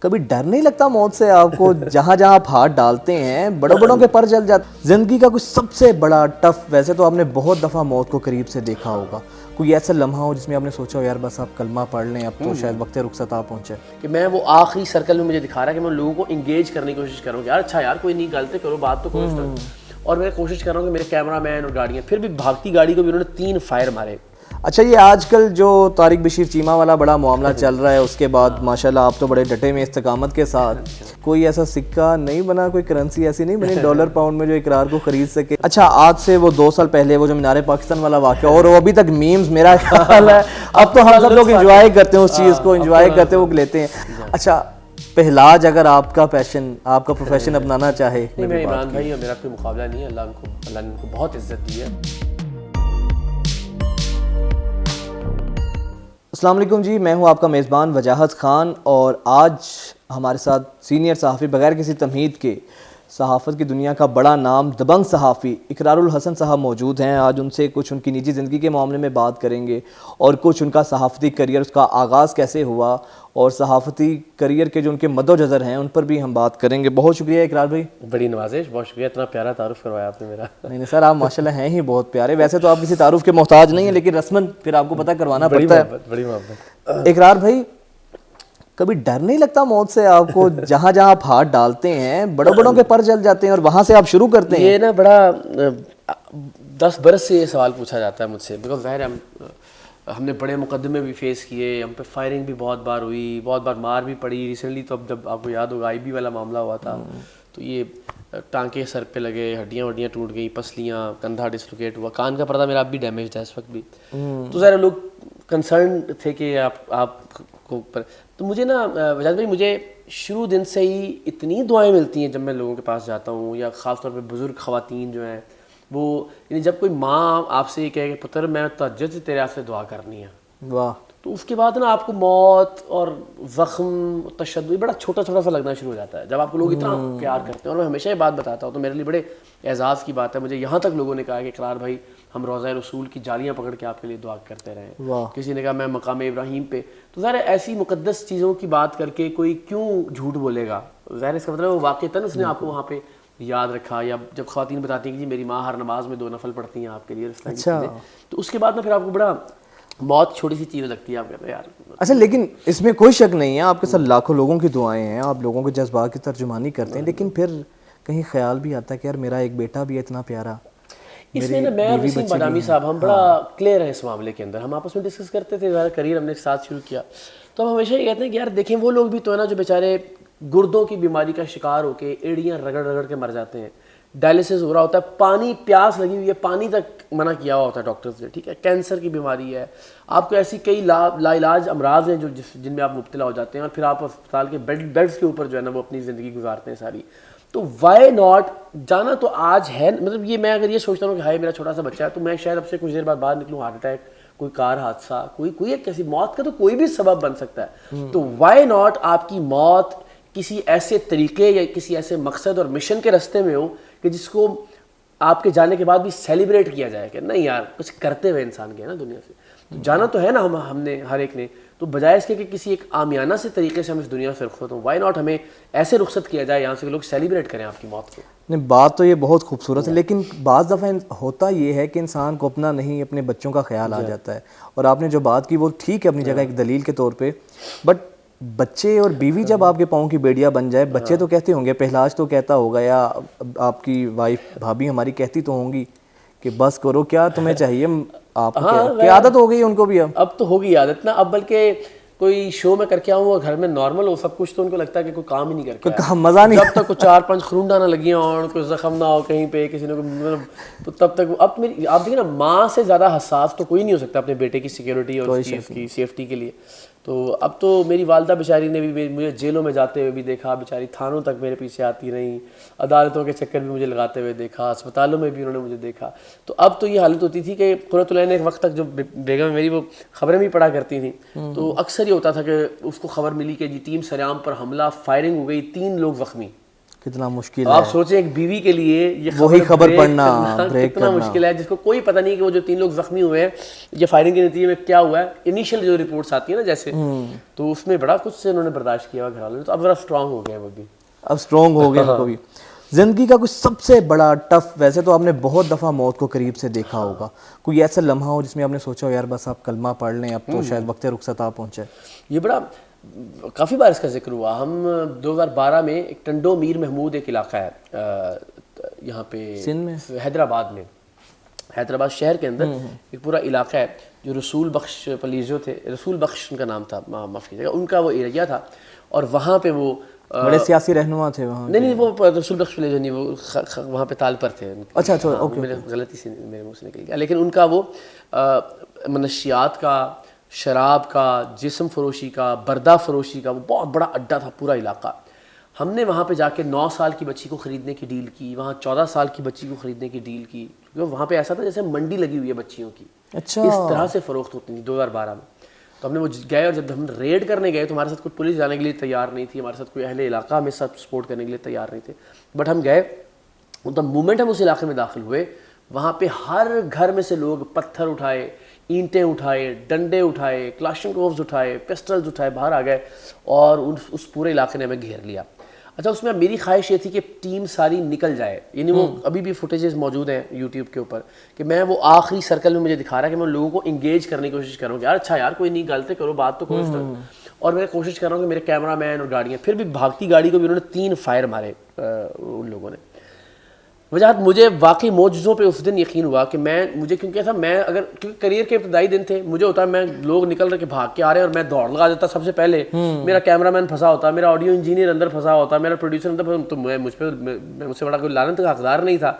کبھی ڈر نہیں لگتا موت سے آپ کو؟ جہاں جہاں آپ ہاتھ ڈالتے ہیں بڑوں بڑوں کے پر جل جاتے. زندگی کا کوئی سب سے بڑا ٹف، ویسے تو آپ نے بہت دفعہ موت کو قریب سے دیکھا ہوگا، کوئی ایسا لمحہ ہو جس میں آپ نے سوچا ہو یار بس آپ کلمہ پڑھ لیں اب تو شاید وقت رخصت آ پہنچے؟ کہ میں وہ آخری سرکل میں مجھے دکھا رہا ہے کہ میں لوگوں کو انگیج کرنے کی کوشش کر رہا ہوں کہ یار اچھا یار کوئی نہیں غلطی کرو بات تو کوشش کرو. اور میں کوشش کر رہا ہوں کہ میرے کیمرہ مین اور گاڑیاں، پھر بھی بھاگتی گاڑی کو بھی انہوں نے 3 فائر مارے. اچھا یہ آج کل جو طارق بشیر چیمہ والا بڑا معاملہ چل رہا ہے، اس کے بعد ماشاءاللہ آپ تو بڑے ڈٹے میں استقامت کے ساتھ، کوئی ایسا سکہ نہیں بنا، کوئی کرنسی ایسی نہیں بنی ڈالر پاؤنڈ میں جو اقرار کو خرید سکے؟ اچھا آج سے وہ 2 سال پہلے وہ جو مینار پاکستان والا واقعہ، اور وہ ابھی تک میمز میرا خیال ہے اب تو ہم سب لوگ انجوائے کرتے ہیں اس چیز کو، انجوائے کرتے وہ لیتے ہیں. اچھا پہلاج اگر آپ کا پیشن، آپ کا پروفیشن اپنانا چاہے؟ نہیں میں عمران بھائی اور میرا کوئی مقابلہ نہیں ہے، اللہ نے ان کو بہت عزت دی ہے. السلام علیکم جی، میں ہوں آپ کا میزبان وجاہت خان، اور آج ہمارے ساتھ سینئر صحافی، بغیر کسی تمہید کے صحافت کی دنیا کا بڑا نام، دبنگ صحافی اقرار الحسن صاحب موجود ہیں. آج ان سے کچھ ان کی نجی زندگی کے معاملے میں بات کریں گے، اور کچھ ان کا صحافتی کریئر، اس کا آغاز کیسے ہوا، اور صحافتی کریئر کے جو ان کے مد و جزر ہیں ان پر بھی ہم بات کریں گے. بہت شکریہ اقرار بھائی. بڑی نوازش، بہت شکریہ، اتنا پیارا تعارف کروایا آپ نے میرا. نہیں سر، آپ ماشاءاللہ ہیں ہی بہت پیارے. ویسے تو آپ کسی تعارف کے محتاج نہیں ہیں، لیکن رسماً پھر آپ کو پتہ کروانا پڑتا ہے. بڑی محبت. اقرار بھائی کبھی ڈر نہیں لگتا موت سے آپ کو؟ جہاں جہاں آپ ہاتھ ڈالتے ہیں بڑوں بڑوں کے پر جل جاتے ہیں اور وہاں سے آپ شروع کرتے ہیں. یہ نا بڑا 10 برس سے یہ سوال پوچھا جاتا ہے مجھ سے، بیکاز ظاہر ہم نے بڑے مقدمے بھی فیس کیے، ہم پہ فائرنگ بھی بہت بار ہوئی، بہت بار مار بھی پڑی. ریسنٹلی تو اب جب آپ کو یاد ہوگا آئی بی والا معاملہ ہوا تھا تو یہ ٹانکے سر پہ لگے، ہڈیاں ٹوٹ گئی، پسلیاں، کندھا ڈسلوکیٹ ہوا، کان کا پردہ میرا اب بھی ڈیمیج ہے اس وقت بھی. تو ذرا لوگ کنسرن تھے کہ آپ کو تو مجھے نا وجاہت بھائی مجھے شروع دن سے ہی اتنی دعائیں ملتی ہیں جب میں لوگوں کے پاس جاتا ہوں، یا خاص طور پہ بزرگ خواتین جو ہیں وہ، یعنی جب کوئی ماں آپ سے یہ کہے کہ پتر میں تہجد سے تیرے واسطے دعا کرنی ہے، واہ، تو اس کے بعد نا آپ کو موت اور زخم، تشدد بڑا چھوٹا چھوٹا سا لگنا شروع ہو جاتا ہے جب آپ کو لوگ اتنا پیار کرتے ہیں. اور میں ہمیشہ یہ بات بتاتا ہوں، تو میرے لیے بڑے اعزاز کی بات ہے، مجھے یہاں تک لوگوں نے کہا کہ اقرار بھائی ہم روضہ رسول کی جالیاں پکڑ کے آپ کے لیے دعا کرتے رہیں. کسی نے کہا میں مقام ابراہیم پہ. تو ظاہر ایسی مقدس چیزوں کی بات کر کے کوئی کیوں جھوٹ بولے گا؟ ظاہر اس کا مطلب وہ واقعتاً اس نے آپ کو وہاں پہ یاد رکھا. یا جب خواتین بتاتی ہیں کہ جی میری ماں ہر نماز میں 2 نفل پڑھتی ہیں آپ کے لیے، اس طرح کی چیزیں، تو اس کے بعد میں پھر آپ کو بڑا بہت چھوٹی سی چیز لگتی ہے، آپ کہتے ہیں یار. اچھا لیکن اس میں کوئی شک نہیں ہے آپ کے ساتھ لاکھوں لوگوں کی دعائیں ہیں، آپ لوگوں کے جذبات کی ترجمانی کرتے ہیں، لیکن پھر کہیں خیال بھی آتا ہے کہ یار میرا ایک بیٹا بھی ہے اتنا پیارا. اس میں نا میں اور وسیم بادامی صاحب ہم بڑا کلیئر ہیں اس معاملے کے اندر. ہم آپس میں ڈسکس کرتے تھے، ذرا کریئر ہم نے ساتھ شروع کیا، تو ہم ہمیشہ یہ کہتے ہیں کہ یار دیکھیں وہ لوگ بھی تو ہے نا جو بیچارے گردوں کی بیماری کا شکار ہو کے ایڑیاں رگڑ رگڑ کے مر جاتے ہیں، ڈائلسس ہو رہا ہوتا ہے، پانی پیاس لگی ہوئی ہے، پانی تک منع کیا ہوا ہوتا ہے ڈاکٹرز نے، ٹھیک ہے، کینسر کی بیماری ہے، آپ کو ایسی کئی لا علاج امراض ہیں جن میں آپ مبتلا ہو جاتے ہیں، اور پھر آپ اسپتال کے بیڈز کے اوپر جو ہے نا وہ اپنی زندگی گزارتے ہیں ساری. تو وائی ناٹ جانا تو آج ہے، مطلب یہ میں اگر یہ سوچتا ہوں کہ ہائے میرا چھوٹا سا بچہ ہے تو میں شاید اب سے کچھ دیر بعد باہر نکلوں، ہارٹ اٹیک، کوئی کار حادثہ، کوئی ایک کیسی موت کا تو کوئی بھی سبب بن سکتا ہے. تو وائی ناٹ آپ کی موت کسی ایسے طریقے یا کسی ایسے مقصد اور مشن کے راستے میں ہو کہ جس کو آپ کے جانے کے بعد بھی سیلیبریٹ کیا جائے کہ نہیں یار کچھ کرتے ہوئے انسان گیا نا دنیا سے. تو جانا تو ہے نا ہم نے ہر ایک نے، تو بجائے اس کے کہ کسی ایک عامیانہ سے طریقے سے ہم اس دنیا سے رخصت ہوں، وائی ناٹ ہمیں ایسے رخصت کیا جائے یہاں سے کہ لوگ سیلیبریٹ کریں آپ کی موت کو. نہیں بات تو یہ بہت خوبصورت ہے، لیکن بعض دفعہ ہوتا یہ ہے کہ انسان کو اپنا نہیں اپنے بچوں کا خیال آ جاتا ہے. اور آپ نے جو بات کی وہ ٹھیک ہے اپنی جگہ ایک دلیل کے طور پہ، بٹ بچے اور بیوی جب آپ کے پاؤں کی بیڑیاں بن جائے، بچے تو کہتے ہوں گے، پہلاج تو کہتا ہوگا، یا آپ کی وائف بھابھی ہماری کہتی تو ہوں گی کہ بس کرو کیا تمہیں چاہیے، آپ کو کیا عادت ہو گئی ان کو بھی؟ اب تو ہوگی عادت نا، اب بلکہ کوئی شو میں کر کے آؤں اور گھر میں نارمل ہو سب کچھ تو ان کو لگتا ہے کہ کوئی کام ہی نہیں کر کے مزہ نہیں، جب تک کوئی 4-5 خرونڈا نہ لگی ہوں اور کوئی زخم نہ ہو کہیں پہ کسی نے، مطلب تو تب تک اب میری آپ دیکھیں نا ماں سے زیادہ حساس تو کوئی نہیں ہو سکتا اپنے بیٹے کی سیکیورٹی اور اس کی سیفٹی کے لیے. تو اب تو میری والدہ بیچاری نے بھی مجھے جیلوں میں جاتے ہوئے بھی دیکھا، بیچاری تھانوں تک میرے پیچھے آتی رہیں، عدالتوں کے چکر بھی مجھے لگاتے ہوئے دیکھا، اسپتالوں میں بھی انہوں نے مجھے دیکھا. تو اب تو یہ حالت ہوتی تھی کہ قرۃ العین ایک وقت تک جو بیگم میری وہ خبریں بھی پڑھا کرتی تھیں، تو اکثر یہ ہوتا تھا کہ اس کو خبر ملی کہ جی ٹیم سریام پر حملہ، فائرنگ ہو گئی، 3 لوگ زخمی. کتنا مشکل آپ سوچیں ایک بیوی کے لیے یہ وہی خبر پڑھنا کتنا مشکل ہے، جس کو کوئی پتہ نہیں کہ وہ جو 3 لوگ زخمی ہوئے ہیں یہ فائرنگ کے نتیجے میں کیا ہوا ہے. انیشیل جو رپورٹس آتی ہیں نا جیسے، تو اس میں بڑا کچھ سے انہوں نے برداشت کیا ہوا گھر والوں نے، تو اب ذرا اسٹرانگ ہو گئے وہ بھی، اب اسٹرانگ ہو گئے ان کو بھی. زندگی کا کچھ سب سے بڑا ٹف، ویسے تو آپ نے بہت دفعہ موت کو قریب سے دیکھا ہوگا، کوئی ایسا لمحہ ہو جس میں آپ نے سوچا ہو یار بس آپ کلمہ پڑھ لیں اب تو شاید وقت رخصت آ پہنچے؟ یہ بڑا کافی بار اس کا ذکر ہوا. ہم 2012 میں ایک ٹنڈو میر محمود ایک علاقہ ہے یہاں پہ سندھ میں، حیدرآباد میں، حیدرآباد شہر کے اندر ایک پورا علاقہ ہے جو رسول بخش پولیس جو تھے، رسول بخش ان کا نام تھا، معاف کیجیے گا، ان کا وہ ایریا تھا. اور وہاں پہ وہ بڑے سیاسی رہنما تھے وہاں. نہیں وہ رسول بخش پولیس نہیں، وہ وہاں پہ تال پر تھے. اچھا میرے غلطی سے میرے منہ سے نکل گیا. لیکن ان کا وہ منشیات کا، شراب کا، جسم فروشی کا، بردہ فروشی کا وہ بہت بڑا اڈا تھا پورا علاقہ. ہم نے وہاں پہ جا کے 9 سال کی بچی کو خریدنے کی ڈیل کی، وہاں 14 سال کی بچی کو خریدنے کی ڈیل کی، کیونکہ وہاں پہ ایسا تھا جیسے منڈی لگی ہوئی ہے بچیوں کی. اچھا، اس طرح سے فروخت ہوتی تھی 2012 میں. تو ہم نے وہ گئے، اور جب ہم ریڈ کرنے گئے تو ہمارے ساتھ کوئی پولیس جانے کے لیے تیار نہیں تھی، ہمارے ساتھ کوئی اہل علاقہ ہمیں ساتھ سپورٹ کرنے کے لیے تیار نہیں تھے. بٹ ہم گئے، دا مومنٹ ہم اس علاقے میں داخل ہوئے، وہاں پہ ہر گھر میں سے لوگ پتھر اٹھائے، اینٹیں اٹھائے، ڈنڈے اٹھائے، کلاشنکوفز اٹھائے، پسٹلز اٹھائے، باہر آ گئے اور اس پورے علاقے نے ہمیں گھیر لیا. اچھا، اس میں میری خواہش یہ تھی کہ ٹیم ساری نکل جائے، یعنی وہ ابھی بھی فوٹیجز موجود ہیں یوٹیوب کے اوپر کہ میں وہ آخری سرکل میں مجھے دکھا رہا ہے کہ میں لوگوں کو انگیج کرنے کی کوشش کر رہا ہوں کہ یار اچھا یار کوئی نہیں، غلطی کرو، بات تو کرو. اور میں کوشش کر رہا ہوں کہ میرے کیمرہ مین اور گاڑیاں، پھر بھی بھاگتی گاڑی کو بھی انہوں نے 3 فائر مارے ان لوگوں نے. وجہ مجھے واقعی معجزوں پہ اس دن یقین ہوا کہ مجھے کیونکہ تھا، میں اگر کیونکہ کریئر کے ابتدائی دن تھے، مجھے ہوتا ہے میں لوگ نکل رہے کہ بھاگ کے آ رہے ہیں اور میں دوڑ لگا دیتا سب سے پہلے، میرا کیمرہ مین پھنسا ہوتا، میرا آڈیو انجینئر اندر پھنسا ہوتا، میرا پروڈیوسر اندر، تو مجھ سے بڑا کوئی لعنت کا حقدار نہیں تھا.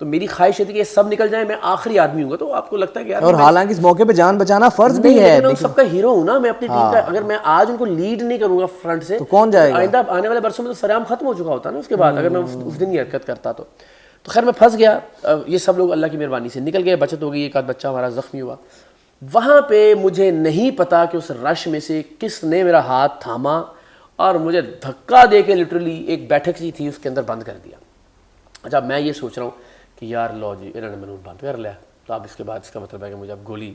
تو میری خواہش یہ تھی کہ یہ سب نکل جائیں، میں آخری آدمی ہوں گا. تو آپ کو لگتا ہے کہ یار، اور حالانکہ اس موقع پہ جان بچانا فرض بھی ہے، میں سب کا ہیرو ہوں نا، میں اپنی ٹیم کا. اگر میں آج ان کو لیڈ نہیں کروں گا فرنٹ سے تو کون جائے گا؟ آئندہ آنے والے برسوں میں تو سرعام ختم ہو چکا ہوتا نا اس کے بعد، اگر میں اس دن یہ حرکت کرتا تو خیر میں پھنس گیا. یہ سب لوگ اللہ کی مہربانی سے نکل گئے، بچت ہو گئی، ایک آدھ بچہ ہمارا زخمی ہوا. وہاں پہ مجھے نہیں پتا کہ اس رش میں سے کس نے میرا ہاتھ تھاما اور مجھے دھکا دے کے لٹرلی ایک بیٹھک سی تھی اس کے اندر بند کر دیا. اچھا، میں یہ سوچ رہا ہوں کہ یار لو جی انہوں نے مجھے بند کر لیا، تو اب اس کے بعد اس کا مطلب ہے کہ مجھے اب گولی.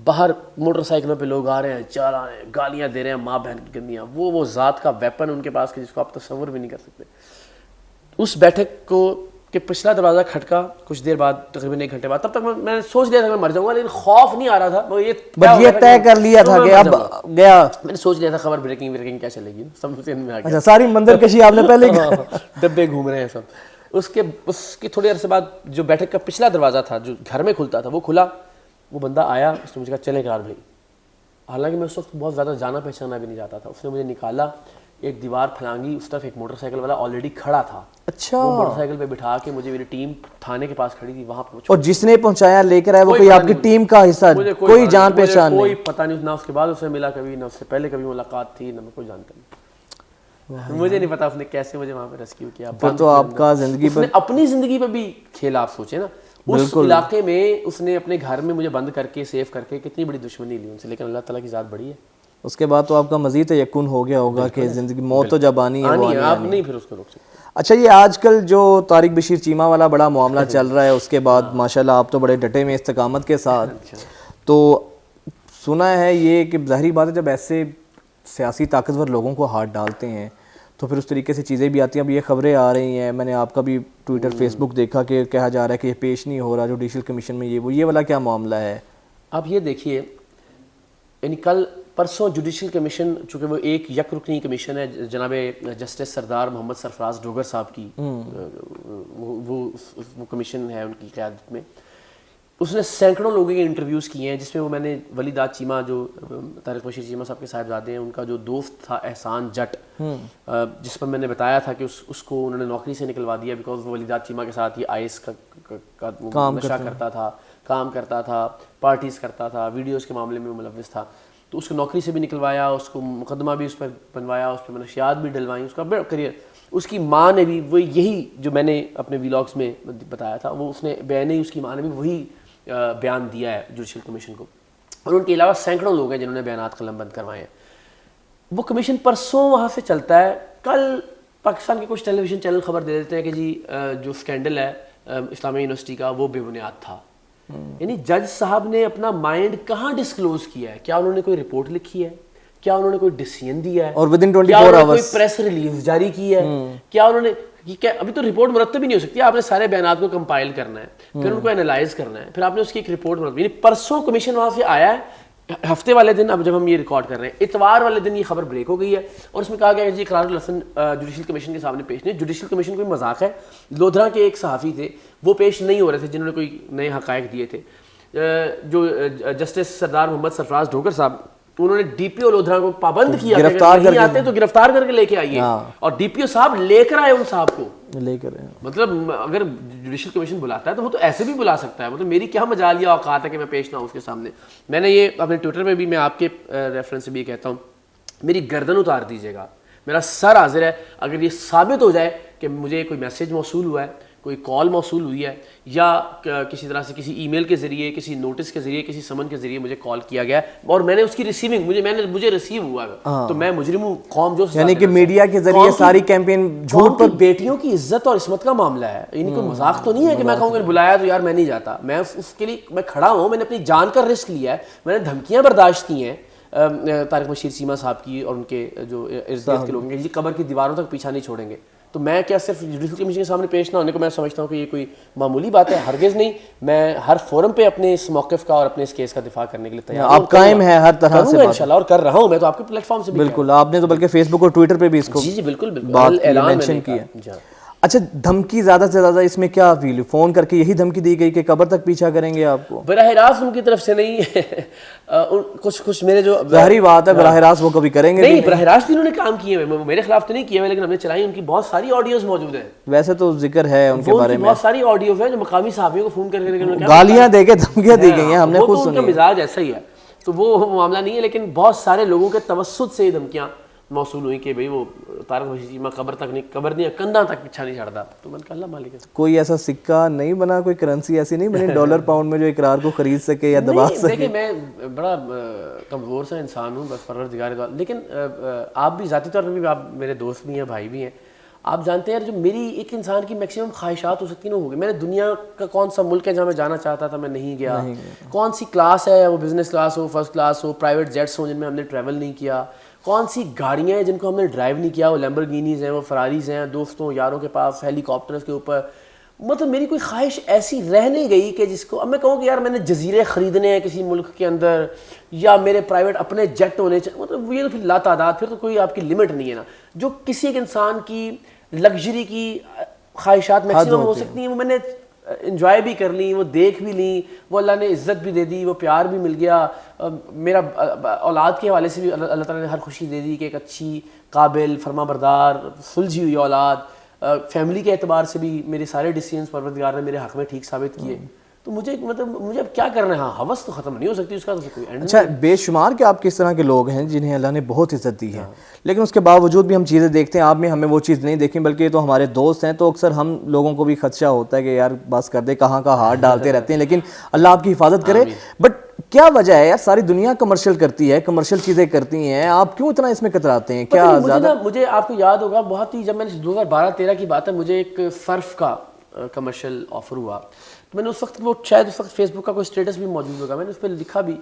باہر موٹر سائیکلوں پہ لوگ آ رہے ہیں، چل رہے ہیں، گالیاں دے رہے ہیں، ماں بہن کی گندیاں، وہ ذات کا ویپن ان کے پاس کہ جس کو آپ تصور بھی نہیں کر سکتے. اس بیٹھک کو کہ پچھلا دروازہ کھٹکا کچھ دیر بعد، تقریباً 1 گھنٹے بعد. تب تک میں نے سوچ لیا تھا میں مر جاؤں گا، لیکن خوف نہیں آ رہا تھا. یہ طے کر لیا تھا کہ اب گیا. میں نے سوچ لیا تھا خبر بریکنگ کیا چلے گی، سب میں آ گیا. ساری منظر کشی آپ نے پہلے ڈبے گھوم رہے ہیں سب. اس کے تھوڑے عرصے بعد جو بیٹھک کا پچھلا دروازہ تھا جو گھر میں کھلتا تھا وہ کھلا. وہ بندہ آیا، اس نے مجھے کہا چلیں قرار بھائی. حالانکہ میں اس وقت بہت زیادہ جانا پہچانا بھی نہیں جاتا تھا. اس نے مجھے نکالا، ایک دیوار پھلانگی، اس طرف ایک موٹر سائیکل والا آلریڈی کھڑا تھا. اچھا، وہ موٹر سائیکل پہ بٹھا کے مجھے، میری ٹیم تھانے کے پاس کھڑی تھی وہاں پہ. اور جس نے پہنچایا لے کر آیا وہ کوئی آپ کی ٹیم کا حصہ، کوئی جان پہچان نہیں؟ کوئی پتہ نہیں، نہ اس کے بعد اسے ملا کبھی، نہ اس سے پہلے کبھی ملاقات تھی، نہ میں کوئی جانتا نہیں. مجھے نہیں پتا اس نے کیسے مجھے وہاں پہ ریسکیو کیا. تو آپ کا زندگی پر اپنی زندگی پہ بھی کھیلا. آپ سوچیں نا، اس علاقے میں اس نے اپنے گھر میں مجھے بند کر کے سیف کر کے کتنی بڑی دشمنی لی ان سے، لیکن اللہ تعالیٰ کی ذات بڑی ہے. اس کے بعد تو آپ کا مزید یقین ہو گیا ہوگا کہ زندگی موت تو جب آنی ہے، آپ نہیں پھر اس کو روک سکتے. اچھا، یہ آج کل جو طارق بشیر چیمہ والا بڑا معاملہ چل رہا ہے، اس کے بعد ماشاءاللہ آپ تو بڑے ڈٹے میں استقامت کے ساتھ، تو سنا ہے یہ کہ ظاہری بات ہے جب ایسے سیاسی طاقتور لوگوں کو ہاتھ ڈالتے ہیں تو پھر اس طریقے سے چیزیں بھی آتی ہیں. اب یہ خبریں آ رہی ہیں، میں نے آپ کا بھی ٹویٹر فیس بک دیکھا کہ کہا جا رہا ہے کہ یہ پیش نہیں ہو رہا جوڈیشل کمیشن میں، یہ والا کیا معاملہ ہے؟ آپ یہ دیکھیے، یعنی کل پرسوں جوڈیشل کمیشن، چونکہ وہ ایک یک رکنی کمیشن ہے جناب جسٹس سردار محمد سرفراز ڈوگر صاحب کی، وہ کمیشن ہے ان کی قیادت میں. اس نے سینکڑوں لوگوں کے انٹرویوز کیے ہیں، جس میں وہ میں نے ولی داد چیمہ جو طارق بشیر چیمہ صاحب کے صاحبزادے ہیں، ان کا جو دوست تھا احسان جٹ، جس پر میں نے بتایا تھا کہ اس کو انہوں نے نوکری سے نکلوا دیا بیکاز وہ ولی داد چیمہ کے ساتھ یہ آئس کا نشہ کرتا تھا، کام کرتا تھا، پارٹیز کرتا تھا، ویڈیوز کے معاملے میں ملوث تھا. تو اس کو نوکری سے بھی نکلوایا، اس کو مقدمہ بھی اس پر بنوایا، اس پہ منشیات بھی ڈلوائیں، اس کا بڑا کریئر. اس کی ماں نے بھی وہ یہی جو میں نے اپنے ویلاگس میں بتایا تھا، وہ اس نے بیان ہی، اس کی ماں نے بھی وہی بیان دیا ہے جوڈیشل کمیشن کو. اور ان کے علاوہ سینکڑوں لوگ ہیں جنہوں نے بیانات قلم بند کروائے ہیں. وہ کمیشن پرسوں وہاں سے چلتا ہے. کل پاکستان کے کچھ ٹیلی ویژن چینل خبر دے دیتے ہیں کہ جی جو اسکینڈل ہے اسلامیہ یونیورسٹی کا وہ بے بنیاد تھا. یعنی جج صاحب نے اپنا مائنڈ کہاں ڈسکلوز کیا ہے؟ کیا انہوں نے کوئی رپورٹ لکھی ہے؟ کیا انہوں نے کوئی ڈیسیژن دیا ہے؟ اور ودن 24 کیا انہوں نے کوئی hours پریس ریلیز جاری کی ہے؟ کیا انہوں نے ابھی تو رپورٹ مرتب ہی نہیں ہو سکتی. آپ نے سارے بیانات کو کمپائل کرنا ہے, پھر ان کو انالائز کرنا ہے, پھر آپ نے اس کی ایک رپورٹ مرتب. یعنی پرسوں کمیشن وہاں سے آیا ہے, ہفتے والے دن, اب جب ہم یہ ریکارڈ کر رہے ہیں اتوار والے دن یہ خبر بریک ہو گئی ہے, اور اس میں کہا گیا کہ جی اقرار الحسن جوڈیشل کمیشن کے سامنے پیش نہیں. جوڈیشل کمیشن کوئی مذاق ہے. لودھرا کے ایک صحافی تھے, وہ پیش نہیں ہو رہے تھے, جنہوں نے کوئی نئے حقائق دیے تھے. جو جسٹس سردار محمد سرفراز ڈھوکر صاحب, انہوں نے ڈی پی او لودھرا کو پابند کیا کہ اگر نہیں آتے تو گرفتار کر کے لے کے آئیے, اور ڈی پی او صاحب لے کر آئے ان صاحب کو لے کر. مطلب اگر جوڈیشل کمیشن بلاتا ہے تو وہ تو ایسے بھی بلا سکتا ہے. مطلب میری کیا مجال یا اوقات ہے کہ میں پیش نہ ہوں اس کے سامنے. میں نے یہ اپنے ٹویٹر پہ بھی, میں آپ کے ریفرنس سے بھی کہتا ہوں, میری گردن اتار دیجیے گا, میرا سر حاضر ہے اگر یہ ثابت ہو جائے کہ مجھے کوئی میسیج موصول ہوا ہے, کوئی کال موصول ہوئی ہے, یا کسی طرح سے کسی ای میل کے ذریعے, کسی نوٹس کے ذریعے, کسی سمن کے ذریعے مجھے کال کیا گیا ہے اور میں نے اس کی ریسیونگ مجھے ریسیو ہوا ہے, تو میں مجرم ہوں. قوم جو یعنی کہ میڈیا کے ذریعے ساری کیمپین جھوٹ پر, بیٹیوں کی عزت اور عصمت کا معاملہ ہے. یعنی کوئی مذاق تو نہیں ہے کہ میں کہوں کہ بلایا تو یار میں نہیں جاتا. میں اس کے لیے میں کھڑا ہوں, میں نے اپنی جان کا رسک لیا ہے, میں نے دھمکیاں برداشت کی ہیں طارق بشیر چیمہ صاحب کی اور ان کے جو ارد گرد کے لوگ ہیں, قبر کی دیواروں تک پیچھا نہیں چھوڑیں گے. تو میں کیا صرف جوڈیشل کمیشن کے سامنے پیش نہ ہونے کو میں سمجھتا ہوں کہ یہ کوئی معمولی بات ہے؟ ہرگز نہیں. میں ہر فورم پہ اپنے اس موقف کا اور اپنے اس کیس کا دفاع کرنے کے لیے تیار ہوں. آپ قائم ہیں ہر طرح سے انشاءاللہ, اور کر رہا ہوں. میں تو آپ کے پلیٹ فارم سے بھی بالکل, آپ نے تو بلکہ فیس بک اور ٹویٹر پہ بھی اس کو جی بالکل بالکل اعلان مینشن کیا. اچھا, دھمکی زیادہ سے زیادہ اس میں کیا فیل, فون کر کے یہی دھمکی دی گئی کہ قبر تک پیچھا کریں گے آپ کو؟ براہ راست ان کی طرف سے نہیں, کچھ میرے جو ظاہری بات ہے براہ راست وہ کبھی کریں گے نہیں, براہ راست انہوں نے کام کیے ہیں, میرے خلاف تو نہیں کیے ہوئے, لیکن ہم نے چلائی. ان کی بہت ساری آڈیوز موجود ہیں. ویسے تو ذکر ہے ان کے بارے میں, بہت ساری آڈیوز ہیں جو مقامی صحافیوں کو فون کر کے گالیاں دے کے دھمکیاں دی گئی ہیں, ہم نے خود سنی. ان کا مزاج ایسا ہی ہے, تو وہ معاملہ نہیں ہے. لیکن بہت سارے لوگوں کے توسط سے یہ دھمکیاں موصول ہوئی کہ بھئی وہ طارق بشیر چیمہ قبر تک نہیں, قبر نہیں کندھا تک پیچھا نہیں چھڑتا. تو میں نے کہا اللہ مالک ہے. کوئی ایسا سکہ نہیں بنا, کوئی کرنسی ایسی نہیں بنی ڈالر پاؤنڈ میں جو اقرار کو خرید سکے یا دبا سکے؟ دیکھیں میں بڑا کمزور سا انسان ہوں, بس پروردگار دعا. لیکن آپ بھی ذاتی طور پر بھی, آپ میرے دوست بھی ہیں, بھائی بھی ہیں, آپ جانتے ہیں جو میری ایک انسان کی میکسیمم خواہشات ہو سکتی ہیں ہوگی. میں نے دنیا کا کون سا ملک ہے جہاں میں جانا چاہتا تھا میں نہیں گیا, کون سی کلاس ہے, وہ بزنس کلاس ہو, فرسٹ کلاس ہو, پرائیویٹ جیٹس ہوں جن میں ہم نے ٹریول نہیں کیا, کون سی گاڑیاں ہیں جن کو ہم نے ڈرائیو نہیں کیا, وہ لیمبورگینیز ہیں, وہ فراریز ہیں, دوستوں یاروں کے پاس ہیلی کاپٹرز کے اوپر. مطلب میری کوئی خواہش ایسی رہ نہیں گئی کہ جس کو اب میں کہوں کہ یار میں نے جزیرے خریدنے ہیں کسی ملک کے اندر, یا میرے پرائیویٹ اپنے جیٹ ہونے چاہیے. مطلب یہ تو پھر لا تعداد, پھر تو کوئی آپ کی لمٹ نہیں ہے نا. جو کسی ایک انسان کی لگژری کی خواہشات میکسیمم ہو سکتی ہیں, وہ میں نے انجوائے بھی کر لیں, وہ دیکھ بھی لیں, وہ اللہ نے عزت بھی دے دی, وہ پیار بھی مل گیا. میرا اولاد کے حوالے سے بھی اللہ تعالیٰ نے ہر خوشی دے دی کہ ایک اچھی, قابل, فرما بردار, سلجھی ہوئی اولاد. فیملی کے اعتبار سے بھی میرے سارے ڈیسیژنس پروردگار نے میرے حق میں ٹھیک ثابت کیے. تو مجھے اب کیا کرنا ہے؟ ہاں ہوس تو ختم نہیں ہو سکتی, اس کا تو کوئی اینڈ. اچھا, بے شمار کہ آپ کس طرح کے لوگ ہیں جنہیں اللہ نے بہت عزت دی ہے, لیکن اس کے باوجود بھی ہم چیزیں دیکھتے ہیں. آپ میں ہمیں وہ چیز نہیں دیکھیں, بلکہ یہ تو ہمارے دوست ہیں, تو اکثر ہم لوگوں کو بھی خدشہ ہوتا ہے کہ یار بس کر دے, کہاں کا ہاتھ ڈالتے رہتے ہیں. لیکن اللہ آپ کی حفاظت کرے. بٹ کیا وجہ ہے یار, ساری دنیا کمرشل کرتی ہے, کمرشل چیزیں کرتی ہیں, آپ کیوں اتنا اس میں کتراتے ہیں؟ کیا زیادہ مجھے آپ کو یاد ہوگا بہت ہی, جب میں نے 2012-13 کی بات ہے, مجھے ایک صرف کا کمرشل آفر ہوا, تو میں نے اس وقت, وہ شاید اس وقت فیس بک کا کوئی اسٹیٹس بھی موجود ہوگا, میں نے اس پہ لکھا بھی.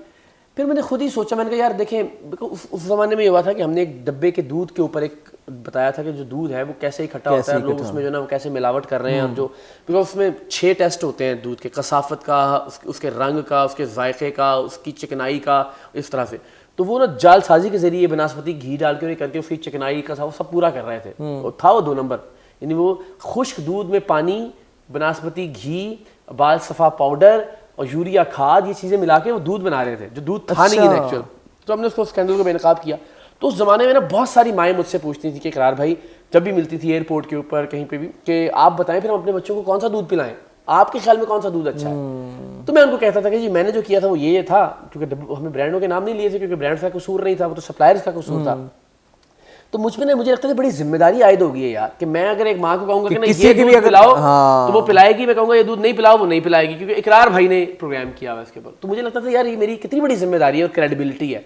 پھر میں نے خود ہی سوچا, میں نے کہا یار دیکھیں, اس زمانے میں یہ ہوا تھا کہ ہم نے ایک ڈبے کے دودھ کے اوپر ایک بتایا تھا کہ جو دودھ ہے وہ کیسے اکٹھا ہوتا ہے, لوگ اس میں جو ہے نا وہ کیسے ملاوٹ کر رہے ہیں. جو بیکاز اس میں 6 ٹیسٹ ہوتے ہیں دودھ کے, کثافت کا, اس کے رنگ کا, اس کے ذائقے کا, اس کی چکنائی کا, اس طرح سے. تو وہ نا جال سازی کے ذریعے بناسپتی گھی ڈال کے کر کے اس کی چکنائی کا سب پورا کر رہے تھے. تھا وہ 2 نمبر, یعنی وہ خشک دودھ میں پانی, بناسپتی گھی, بال صفا پاؤڈر اور یوریا کھاد, یہ چیزیں ملا کے وہ دودھ بنا رہے تھے جو دودھ تھا نہیں ایکچوئل. تو ہم نے اس کو اسکینڈل کو بے نقاب کیا. تو اس زمانے میں نا بہت ساری مائیں مجھ سے پوچھتی تھیں کہ اقرار بھائی, جب بھی ملتی تھی ایئرپورٹ کے اوپر کہیں پہ بھی, کہ آپ بتائیں پھر ہم اپنے بچوں کو کون سا دودھ پلائیں, آپ کے خیال میں کون سا دودھ اچھا ہے. تو میں ان کو کہتا تھا کہ جی میں نے جو کیا تھا وہ یہ تھا, کیونکہ ہمیں برانڈوں کے نام نہیں لیے تھے کیونکہ برانڈ کا قصور نہیں تھا, وہ تو سپلائرز کا قصور تھا. تو مجھ میں مجھے لگتا ہے بڑی ذمہ داری عائد ہوگی ہے یار, کہ میں اگر ایک ماں کو کہوں گا کہ نہیں یہ دودھ پلاؤ تو وہ پلائے گی, میں کہوں گا یہ دودھ نہیں پلاؤ وہ نہیں پلائے گی, کیونکہ اقرار بھائی نے پروگرام کیا ہوا اس کے اوپر. تو مجھے لگتا تھا یار یہ میری کتنی بڑی ذمہ داری ہے اور کریڈیبلٹی ہے.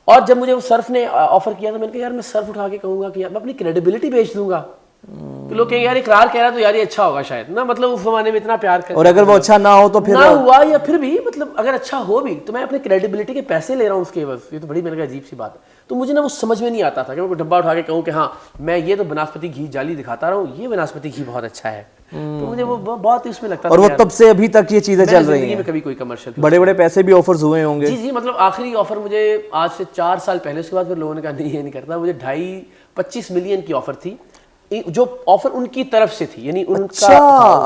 اور جب مجھے وہ صرف نے آفر کیا تو میں نے کہا یار میں صرف اٹھا کے کہوں گا کہ یار میں اپنی کریڈیبلٹی بیچ دوں گا, تو لوگ کہیں یار اقرار کہہ رہا تو یار یہ اچھا ہوگا شاید نا, مطلب اس زمانے میں اتنا پیار کرتے, اور اگر وہ اچھا نہ ہو تو پھر نہ ہوا, یا پھر بھی مطلب اگر اچھا ہو بھی تو میں اپنے کریڈیبلٹی کے پیسے لے رہا ہوں اس کے عوض, یہ تو بڑی میرے کا عجیب سی بات ہے. تو مجھے نا وہ سمجھ میں نہیں آتا تھا کہ میں کوئی ڈبہ اٹھا کے کہوں کہ ہاں میں یہ تو بناسپتی گھی جعلی دکھاتا رہا ہوں, یہ بناسپتی گھی بہت اچھا ہے. تو مجھے وہ بہت اس میں لگتا تھا, اور وہ تب سے ابھی تک یہ چیزیں چل رہی ہیں. میں کبھی کوئی کمرشل بڑے بڑے پیسے بھی آفرز ہوئے ہوں گے. جی جی, مطلب آخری آفر مجھے آج سے 4 سال پہلے, اس کے بعد پھر لوگوں نے کہا نہیں یہ نہیں کرتا, مجھے 25 ملین کی آفر تھی, جو آفر ان کی طرف سے تھی, یعنی ان کا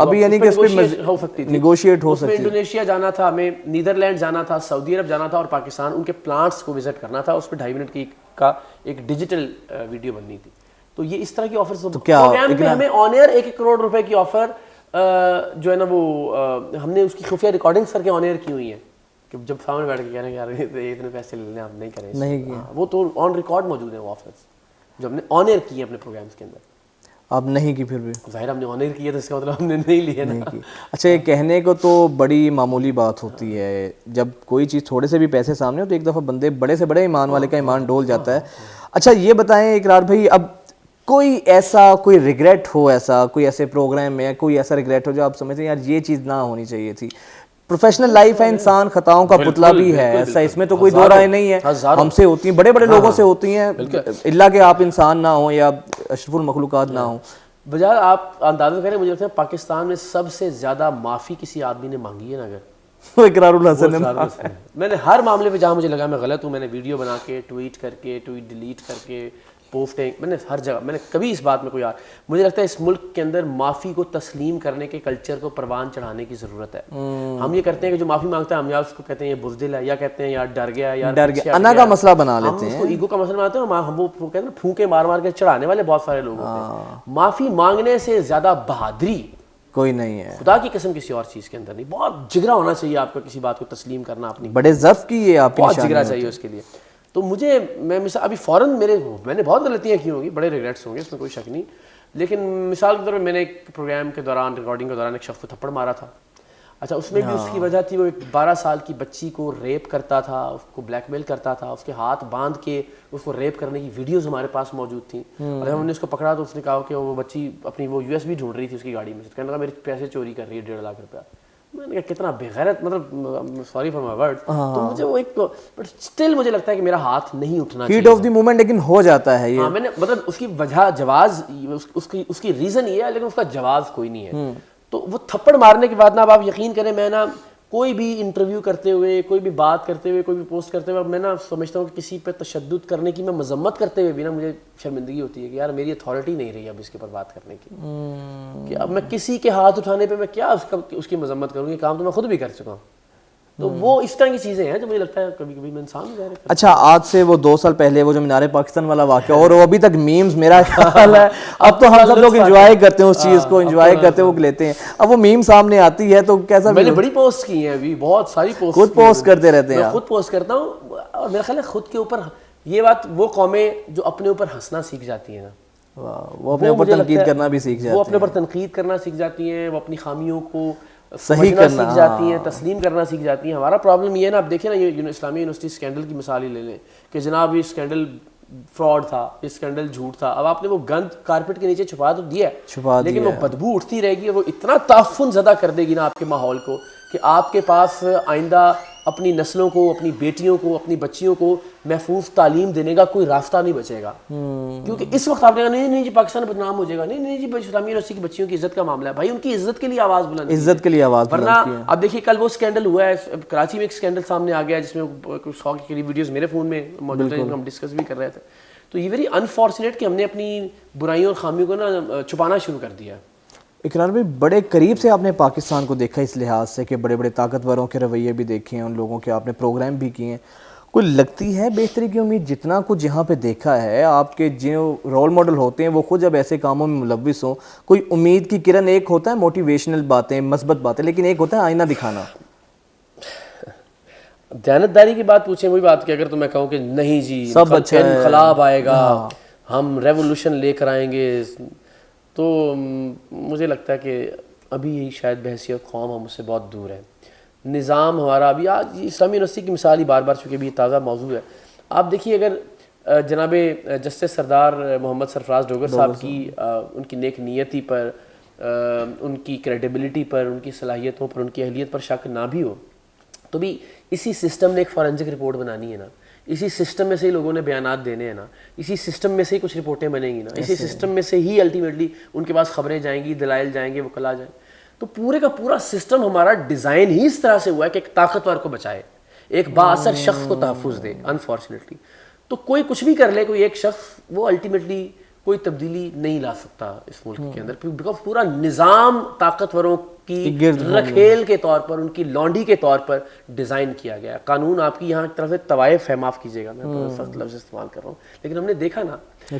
ابھی یعنی کہ اس پہ ہو سکتی تھی, نیگوشیٹ ہو سکتی. انڈونیشیا جانا تھا ہمیں, نیدرلینڈ جانا تھا, سعودی عرب جانا تھا, اور پاکستان ان کے پلانٹس کو وزٹ کرنا تھا. اس پہ 2.5 منٹ کا ایک ڈیجیٹل ویڈیو بننی تھی. تو یہ اس طرح کی آفر پروگرام پہ ہمیں آن ایئر 1 کروڑ روپے کی آفر جو ہے نا وہ ہم نے اس کی خفیہ ریکارڈنگز کر کے آن ایئر کی ہوئی ہیں, کہ جب سامنے بیٹھ کے کہہ رہے ہیں یار اتنے پیسے لے لیں, ہم نہیں کریں نہیں, وہ تو آن ریکارڈ موجود ہیں وہ آفرز جو ہم نے آن ایئر کی ہیں اپنے پروگرامز کے اندر. آپ نہیں کی پھر بھی ظاہر ہم نے آن ایئر کیا تو اس کا مطلب ہم نے نہیں لیا نا. اچھا, یہ کہنے کو تو بڑی معمولی بات ہوتی ہے, جب کوئی چیز تھوڑے سے بھی پیسے سامنے ہو تو ایک دفعہ بندے بڑے سے بڑے ایمان والے کا ایمان ڈول جاتا ہے. اچھا یہ بتائیں اقرار بھائی, اب کوئی ایسا کوئی ریگریٹ ہو, ایسا کوئی ایسے پروگرام میں کوئی ایسا ریگریٹ ہو جو آپ سمجھتے ہیں یار یہ چیز نہ ہونی چاہیے تھی؟ پروفیشنل لائف ہے, انسان خطاؤں کا پتلا بھی ہے, ایسا اس میں تو کوئی دو رائے نہیں ہے, ہم سے ہوتی ہیں, بڑے بڑے لوگوں سے ہوتی ہیں, اللہ کہ آپ انسان نہ ہوں یا اشرف المخلوقات نہ ہوں. بجائے آپ اندازہ کریں, مجھے لگتا ہے پاکستان میں سب سے زیادہ معافی کسی آدمی نے مانگی ہے نا, اگر اقرار الحسن نے, میں نے ہر معاملے پہ جہاں مجھے لگا میں غلط ہوں, میں نے ویڈیو بنا کے ٹویٹ کر کے ٹویٹ ڈیلیٹ کر کے پوسٹیں, میں نے ہر جگہ, میں نے کبھی اس بات میں کوئی مجھے لگتا ہے اس ملک کے اندر معافی کو تسلیم کرنے کے کلچر کو پروان چڑھانے کی ضرورت ہے. ہم یہ کرتے ہیں کہ جو معافی مانگتا ہے ہم یا اس کو کہتے ہیں یہ بزدل ہے, یا کہتے ہیں یار ڈر گیا, یا انا کا مسئلہ بنا لیتے ہیں, ہم اس کو ایگو کا مسئلہ بناتے ہیں, ہم وہ کہتے ہیں نا پھونکے مار مار کے چڑھانے والے بہت سارے لوگ ہوتے ہیں. معافی مانگنے سے زیادہ بہادری کوئی نہیں ہے, خدا کی قسم کسی اور چیز کے اندر نہیں. بہت جگرا ہونا چاہیے آپ کو کسی بات کو تسلیم کرنا, اپنی بڑے ضعف کی یہ آپ کی بہت جگرا چاہیے اس کے لیے. تو مجھے میں ابھی فوراً میں نے بہت غلطیاں کی ہوں گی, بڑے ریگریٹس ہوں گے, اس میں کوئی شک نہیں, لیکن مثال کے طور پہ میں نے ایک پروگرام کے دوران, ریکارڈنگ کے دوران ایک شخص کو تھپڑ مارا تھا. اچھا, اس میں بھی اس کی وجہ تھی, وہ ایک 12 سال کی بچی کو ریپ کرتا تھا, اس کو بلیک میل کرتا تھا, اس کے ہاتھ باندھ کے اس کو ریپ کرنے کی ویڈیوز ہمارے پاس موجود تھیں. اور جب ہم نے اس کو پکڑا تو اس نے کہا کہ وہ بچی اپنی وہ USB ڈھونڈ رہی تھی اس کی گاڑی میں, کہنے لگا میرے پیسے چوری کر رہی ہے 1.5 لاکھ روپیہ. میں نے کہا کتنا بے غیرت, مطلب سوری فار مائی ورڈ. تو مجھے وہ ایک, بٹ اسٹل مجھے لگتا ہے کہ میرا ہاتھ نہیں اٹھنا چاہیے, ہیٹ آف دی مومنٹ, لیکن ہو جاتا ہے یہ. ہاں, میں نے مطلب اس کی وجہ جواز, اس کی ریزن یہ ہے, لیکن اس کا جواز کوئی نہیں ہے. تو وہ تھپڑ مارنے کے بعد نا, اب آپ یقین کریں, میں نا کوئی بھی انٹرویو کرتے ہوئے, کوئی بھی بات کرتے ہوئے, کوئی بھی پوسٹ کرتے ہوئے, میں نا سمجھتا ہوں کہ کسی پہ تشدد کرنے کی میں مذمت کرتے ہوئے بھی نا مجھے شرمندگی ہوتی ہے کہ یار میری اتھارٹی نہیں رہی اب اس کے اوپر بات کرنے کی, کہ اب میں کسی کے ہاتھ اٹھانے پہ میں کیا اس کی مذمت کروں, یہ کام تو میں خود بھی کر چکا ہوں. تو وہ اس طرح کی چیزیں ہیں جو مجھے لگتا ہے کبھی کبھی میں انسان. اچھا, آج سے وہ 2 سال پہلے وہ جو مینار پاکستان والا واقعہ, اور وہ ابھی تک میمز, میرا خیال ہے اب تو ہم سب لوگ انجوائے کرتے ہیں اس چیز کو, انجوائے کرتے ہیں, وہ لیتے ہیں. اب وہ میم سامنے آتی ہے تو کیسا, میں نے بڑی پوسٹ کی ہیں ابھی, بہت ساری پوسٹ خود پوسٹ کرتے رہتے ہیں, خود پوسٹ کرتا ہوں. اور میرا خیال ہے خود کے اوپر یہ بات, وہ قومیں جو اپنے اوپر ہنسنا سیکھ جاتی ہیں نا, وہ اپنے اوپر تنقید کرنا بھی سیکھ جاتی ہیں, وہ اپنے اوپر تنقید کرنا سیکھ جاتی ہیں, وہ اپنی خامیوں کو صحیح کرنا سیکھ جاتی ہیں, تسلیم کرنا سیکھ جاتی ہیں. ہمارا پرابلم یہ ہے نا, آپ دیکھیں نا, یہ اسلامیہ یونیورسٹی اسکینڈل کی مثال ہی لے لیں کہ جناب یہ اسکینڈل فراڈ تھا, یہ اسکینڈل جھوٹ تھا. اب آپ نے وہ گند کارپیٹ کے نیچے چھپا تو دیا ہے, لیکن وہ بدبو اٹھتی رہے گی, وہ اتنا تعفن زدہ کر دے گی نا آپ کے ماحول کو کہ آپ کے پاس آئندہ اپنی نسلوں کو, اپنی بیٹیوں کو, اپنی بچیوں کو محفوظ تعلیم دینے کا کوئی راستہ نہیں بچے گا. کیونکہ اس وقت آپ نے کہا نہیں جی پاکستان بدنام ہو جائے گا, نہیں جی اسلامی یونیورسٹی کی بچیوں کی عزت کا معاملہ ہے. بھائی ان کی عزت کے لیے آواز بلند, عزت کے لیے آواز بلند. ورنہ اب دیکھیے کل وہ اسکینڈل ہوا ہے کراچی میں, ایک اسکینڈل سامنے آ گیا جس میں 100 کے قریب ویڈیوز میرے فون میں موجود ہیں, ہم ڈسکس بھی کر رہے تھے. تو یہ ویری انفارچونیٹ کہ ہم نے اپنی برائیوں اور خامیوں کو نا چھپانا شروع کر دیا. اقرار بھائی, بڑے قریب سے آپ نے پاکستان کو دیکھا اس لحاظ سے کہ بڑے بڑے طاقتوروں کے رویے بھی دیکھے ہیں, ان لوگوں کے آپ نے پروگرام بھی کیے ہیں. کوئی لگتی ہے بہتری کی امید, جتنا کچھ یہاں پہ دیکھا ہے, آپ کے جو رول ماڈل ہوتے ہیں وہ خود جب ایسے کاموں میں ملوث ہوں, کوئی امید کی کرن, ایک ہوتا ہے موٹیویشنل باتیں, مثبت باتیں, لیکن ایک ہوتا ہے آئینہ دکھانا. دیانتداری کی بات پوچھیں, وہی بات کہ اگر تو میں کہوں کہ نہیں جی سب اچھا ہے, انقلاب آئے گا, ہم ریولوشن لے کر آئیں گے, تو مجھے لگتا ہے کہ ابھی شاید بحیثیت قوم ہم اس سے بہت دور ہے. نظام ہمارا ابھی, آج اسلامی یونیورسٹی کی مثال ہی بار بار, چونکہ ابھی تازہ موضوع ہے, آپ دیکھیے اگر جناب جسٹس سردار محمد سرفراز ڈوگر صاحب کی ان کی نیک نیتی پر، ان کی کریڈیبلٹی پر، ان کی صلاحیتوں پر، ان کی اہلیت پر شک نہ بھی ہو، تو بھی اسی سسٹم نے ایک فورینسک رپورٹ بنانی ہے نا، اسی سسٹم میں سے ہی لوگوں نے بیانات دینے ہیں نا، اسی سسٹم میں سے ہی کچھ رپورٹیں بنیں گی نا، اسی سسٹم میں سے ہی الٹیمیٹلی ان کے پاس خبریں جائیں گی، دلائل جائیں گے، وکلا جائیں. تو پورے کا پورا سسٹم ہمارا ڈیزائن ہی اس طرح سے ہوا ہے کہ ایک طاقتور کو بچائے، ایک بااثر شخص کو تحفظ دے. انفارچونیٹلی تو کوئی کچھ بھی کر لے، کوئی ایک شخص، وہ الٹیمیٹلی کوئی تبدیلی نہیں لا سکتا اس ملک کے اندر، بیکاز پورا نظام طاقتوروں کی رکھیل کے طور پر، ان کی لانڈی کے طور پر ڈیزائن کیا گیا ہے. قانون آپ کی یہاں کی طرف سے طوائف ہے، معاف کیجیے گا میں سخت لفظ استعمال کر رہا ہوں، لیکن ہم نے دیکھا نا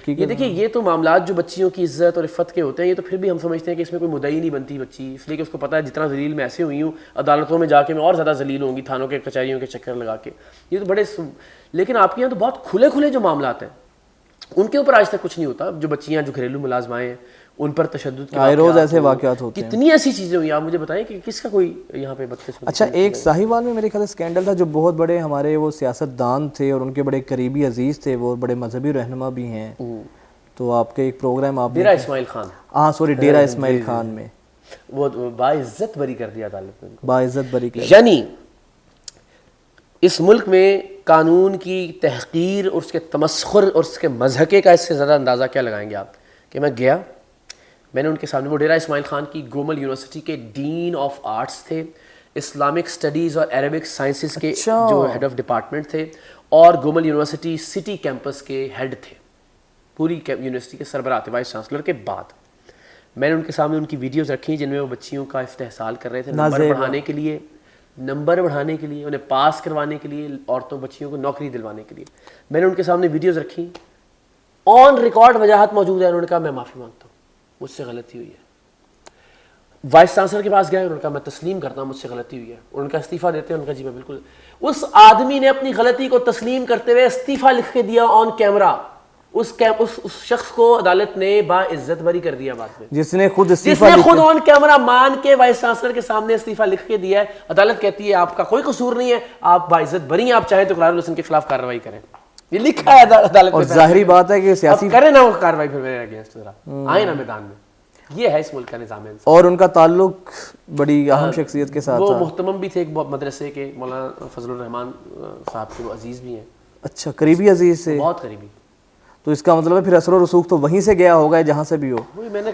یہ دیکھیے، یہ تو معاملات جو بچیوں کی عزت اور عفت کے ہوتے ہیں، یہ تو پھر بھی ہم سمجھتے ہیں کہ اس میں کوئی مدعی نہیں بنتی بچی، اس لیے کہ اس کو پتہ ہے جتنا ذلیل میں ایسے ہوئی ہوں، عدالتوں میں جا کے میں اور زیادہ ذلیل ہوں گی، تھانوں کے کچہریوں کے چکر لگا کے. یہ تو بڑے، لیکن آپ کے یہاں تو بہت کھلے کھلے جو معاملات ہیں ان کے اوپر آج تک کچھ نہیں ہوتا. جو بچیاں جو گھریلو ملازمائیں ہیں ان پر تشدد کے روز ایسے واقعات ہوتے ہیں، کتنی ایسی چیزیں ہوئی. آپ مجھے بتائیں کہ کس کا کوئی یہاں پہ بدقسمتی. اچھا، ایک ساہیوال میں میرے خیال سے اسکینڈل تھا، جو بہت بڑے ہمارے وہ سیاست دان تھے اور ان کے بڑے قریبی عزیز تھے، وہ بڑے مذہبی رہنما بھی ہیں. تو آپ کے ایک پروگرام آپ ڈیرہ اسماعیل خان، ہاں سوری ڈیرہ اسماعیل خان میں وہ باعزت بری کر دیا عدالت نے، باعزت بری کر. یعنی اس ملک میں قانون کی تحقیر اور اس کے تمسخر اور اس کے مضحکے کا اس سے زیادہ اندازہ کیا لگائیں گے آپ؟ کہ میں گیا، میں نے ان کے سامنے، وہ ڈیرہ اسماعیل خان کی گومل یونیورسٹی کے ڈین آف آرٹس تھے، اسلامک اسٹڈیز اور عربک سائنسز کے جو ہیڈ آف ڈپارٹمنٹ تھے، اور گومل یونیورسٹی سٹی کیمپس کے ہیڈ تھے، پوری یونیورسٹی کے سربراہ تھے وائس چانسلر کے بعد. میں نے ان کے سامنے ان کی ویڈیوز رکھی جن میں وہ بچیوں کا استحصال کر رہے تھے نمبر بڑھانے کے لیے، انہیں پاس کروانے کے لیے، عورتوں بچیوں کو نوکری دلوانے کے لیے. میں نے ان کے سامنے ویڈیوز رکھی، آن ریکارڈ وجاہت موجود ہے. انہوں نے کہا میں معافی مانگتا ہوں، مجھ سے غلطی ہوئی ہے. وائس چانسلر کے پاس گئے، انہوں نے کہا میں تسلیم کرتا ہوں مجھ سے غلطی ہوئی ہے. انہوں نے کہا استعفیٰ دیتے ہیں؟ انہوں نے کہا جی میں بالکل. اس آدمی نے اپنی غلطی کو تسلیم کرتے ہوئے استعفیٰ لکھ کے دیا آن کیمرہ. اس شخص کو عدالت نے باعزت بری کر دیا بعد میں، جس نے خود آن کیمرہ مان کے وائس چانسلر کے سامنے استعفیٰ لکھ کے دیا ہے. عدالت کہتی ہے آپ کا کوئی قصور نہیں ہے، آپ باعزت بری ہیں، آپ چاہیں تو قرار الحسن کے خلاف کارروائی کریں. یہ لکھا ہے عدالت. اور ظاہری بات ہے کہ سیاسی کریں نا وہ کارروائی، پھر میرے اگینسٹ ذرا آئیں نا میدان میں. یہ ہے اس ملک کا نظام. اور ان کا تعلق بڑی اہم شخصیت کے ساتھ، وہ محتمم بھی تھے ایک مدرسے کے، مولانا فضل الرحمان صاحب کے، وہ عزیز بھی ہیں. اچھا، قریبی عزیز سے، بہت قریبی. تو اس کا مطلب ہے پھر اثر و رسوخ تو وہیں سے گیا ہوگا جہاں سے بھی ہو.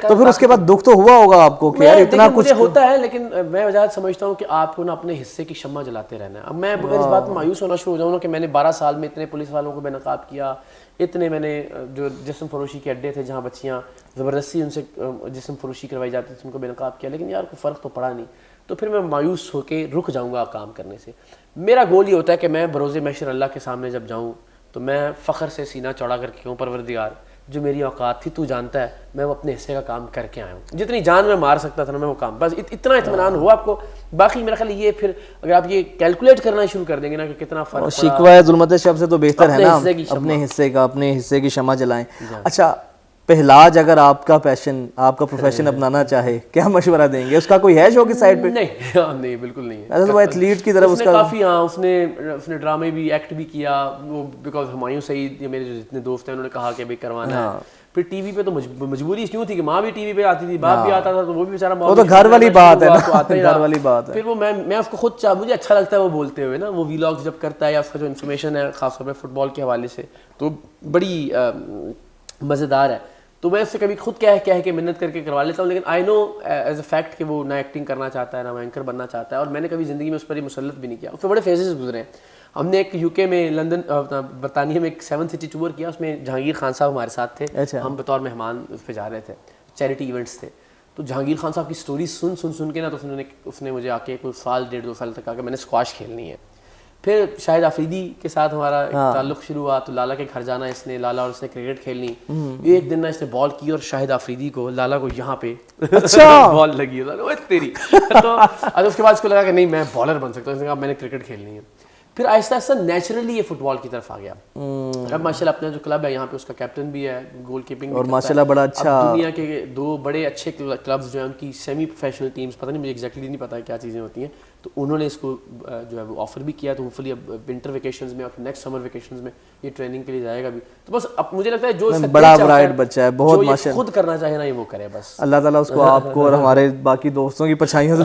تو پھر اس کے بعد دکھ تو ہوا ہوگا آپ کو کہ یار اتنا کچھ ہوتا ہے، لیکن میں وجہ سمجھتا ہوں کہ آپ کو نا اپنے حصے کی شمع جلاتے رہنا ہے. اب میں اس بات میں مایوس ہونا شروع ہو جاؤں نا کہ میں نے 12 سال میں اتنے پولیس والوں کو بے نقاب کیا، اتنے میں نے جو جسم فروشی کے اڈے تھے جہاں بچیاں زبردستی ان سے جسم فروشی کروائی جاتی تھی ان کو بے نقاب کیا، لیکن یار کوئی فرق تو پڑا نہیں. تو پھر میں مایوس ہو کے رک جاؤں گا کام کرنے سے. میرا گول یہ ہوتا ہے کہ میں بروز محشر اللہ کے سامنے جب جاؤں تو میں فخر سے سینہ چوڑا کر کے کہوں پروردگار جو میری اوقات تھی تو جانتا ہے، میں وہ اپنے حصے کا کام کر کے آیا ہوں. جتنی جان میں مار سکتا تھا نا میں وہ کام، بس اتنا اطمینان ہوا آپ کو. باقی میرا خیال یہ پھر اگر آپ یہ کیلکولیٹ کرنا شروع کر دیں گے نا کہ کتنا فرق، شکوہ ظلمت شب سے تو بہتر ہے نا اپنے حصے کی شمع جلائیں. اچھا، پہلاج اگر آپ کا پیشن، آپ کا پروفیشن اپنانا چاہے، کیا مشورہ دیں گے؟ اس کا کوئی ہے شو کی سائڈ پہ؟ نہیں بالکل نہیں ہے. ایز وہ ایتھلیٹ کی طرف اس کا کافی، ہاں اس نے ڈرامے بھی، ایکٹ بھی کیا وہ، بیکاز ہمایوں سعید میرے جو جتنے دوست ہیں انہوں نے کہا کہ بھائی کروانا ہے. پھر ٹی وی پہ تو مجبوری کیوں تھی کہ ماں بھی ٹی وی پہ آتی تھی، باپ بھی آتا تھا، تو وہ بھی بیچارہ وہ تو گھر والی بات ہے نا، گھر والی بات ہے. پھر وہ میں اس کو خود مجھے اچھا لگتا ہے وہ بولتے ہوئے نا، وہ ویلاگز جب کرتا ہے یا اس کا جو انفارمیشن ہے خاص طور پہ فٹ بال کے حوالے سے تو بڑی مزیدار ہے. تو میں اس سے کبھی خود کہہ کے محنت کر کے کروا لیتا ہوں، لیکن آئی نو ایز اے فیکٹ کہ وہ نہ ایکٹنگ کرنا چاہتا ہے نہ وہ اینکر بننا چاہتا ہے. اور میں نے کبھی زندگی میں اس پر ہی مسلط بھی نہیں کیا. اس میں بڑے فیزز گزرے ہیں. ہم نے ایک یو کے میں لندن برطانیہ میں ایک 7 سٹی ٹور کیا، اس میں جہانگیر خان صاحب ہمارے ساتھ تھے. ہم بطور مہمان اس پہ جا رہے تھے، چیریٹی ایونٹس تھے. تو جہانگیر خان صاحب کی سٹوری سن کے نا، تو اس نے مجھے آ کے کوئی سال 1.5-2 سال تک کہا کہ میں نے اسکواش کھیلنی ہے. پھر شاہد آفریدی کے ساتھ ہمارا تعلق شروع ہوا، تو لالا کے گھر جانا اس نے، لالا اور اس نے کرکٹ کھیلنی. ایک دن نا اس نے بال کی اور شاہد آفریدی کو، لالا کو یہاں پہ بال لگی ہے تیری. تو اس کے بعد اس کو لگا کہ نہیں میں بالر بن سکتا ہوں. اس نے کہا میں نے کرکٹ کھیلنی ہے. پھر آہستہ آہستہ نیچرلی یہ فٹ بال کی طرف آ گیا. اب ماشاء اللہ اپنا جو کلب ہے یہاں پہ اس کا کیپٹن بھی ہے، گول کیپنگ اور ماشاء اللہ بڑا اچھا. دنیا کے 2 بڑے اچھے کلبز جو ہیں ان کی سیمی پروفیشنل ٹیمز، پتہ نہیں مجھے ایگزیکٹلی نہیں پتا ہے کیا چیزیں ہوتی ہیں، تو انہوں نے اس کو جو ہے وہ آفر بھی کیا, تو ہوپفلی اب ونٹر ویکیشنز میں اور نیکسٹ سمر ویکیشنز میں یہ ٹریننگ کے لیے جائے گا بھی. تو بس اب مجھے لگتا ہے جو بڑا برائٹ بچہ ہے, بہت ماشاءاللہ خود کرنا چاہے نا یہ وہ کرے بس. اللہ تعالیٰ اس کو آپ کو اور ہمارے باقی دوستوں کی پرچھائیوں سے